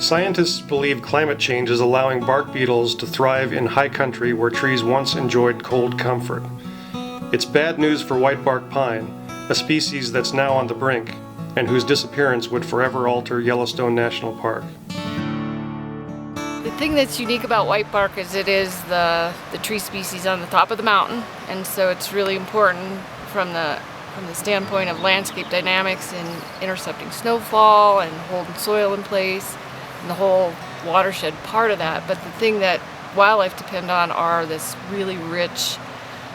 Scientists believe climate change is allowing bark beetles to thrive in high country where trees once enjoyed cold comfort. It's bad news for whitebark pine, a species that's now on the brink, and whose disappearance would forever alter Yellowstone National Park. The thing that's unique about whitebark is it is the tree species on the top of the mountain, and so it's really important from the standpoint of landscape dynamics in intercepting snowfall and holding soil in place and the whole watershed part of that. But the thing that wildlife depend on are this really rich,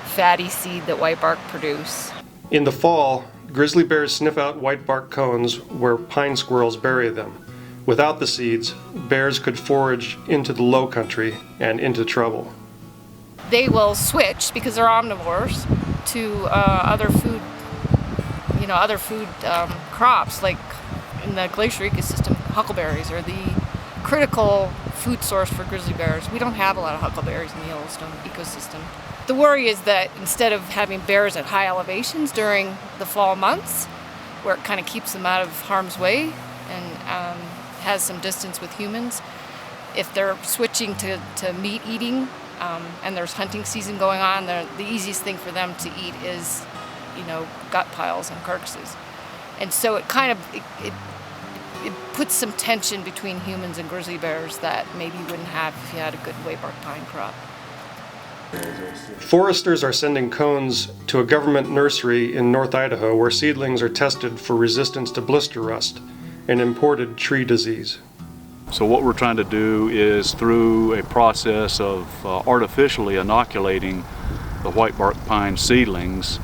fatty seed that whitebark produce. In the fall, grizzly bears sniff out whitebark cones where pine squirrels bury them. Without the seeds, bears could forage into the low country and into trouble. They will switch, because they're omnivores, to other food crops, like in the glacier ecosystem, huckleberries are the critical food source for grizzly bears. We don't have a lot of huckleberries in the Yellowstone ecosystem. The worry is that instead of having bears at high elevations during the fall months, where it kind of keeps them out of harm's way and has some distance with humans, if they're switching to meat eating and there's hunting season going on, the easiest thing for them to eat is, gut piles and carcasses. And so it kind of it puts some tension between humans and grizzly bears that maybe you wouldn't have if you had a good whitebark pine crop. Foresters are sending cones to a government nursery in North Idaho where seedlings are tested for resistance to blister rust, an imported tree disease. So what we're trying to do is, through a process of artificially inoculating the whitebark pine seedlings,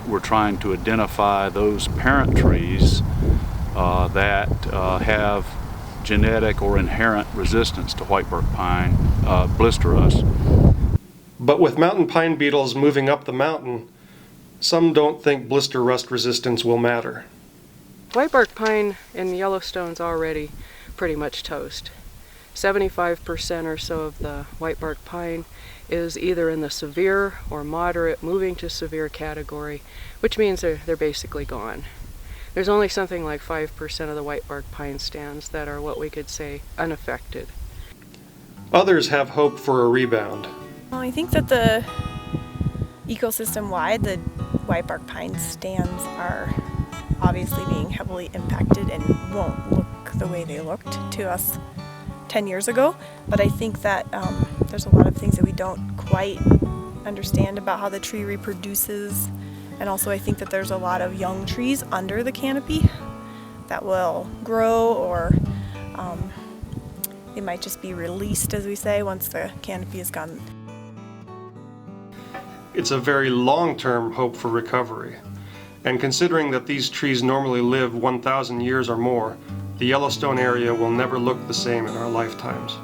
we're trying to identify those parent trees that have genetic or inherent resistance to whitebark pine blister rust. But with mountain pine beetles moving up the mountain, some don't think blister rust resistance will matter. Whitebark pine in Yellowstone's already pretty much toast. 75% or so of the whitebark pine is either in the severe or moderate, moving to severe category, which means they're basically gone. There's only something like 5% of the whitebark pine stands that are what we could say unaffected. Others have hope for a rebound. Well, I think that the ecosystem-wide, the whitebark pine stands are obviously being heavily impacted and won't look the way they looked to us 10 years ago. But I think that there's a lot of things that we don't quite understand about how the tree reproduces. And also I think that there's a lot of young trees under the canopy that will grow, or they might just be released, as we say, once the canopy is gone. It's a very long-term hope for recovery. And considering that these trees normally live 1,000 years or more, the Yellowstone area will never look the same in our lifetimes.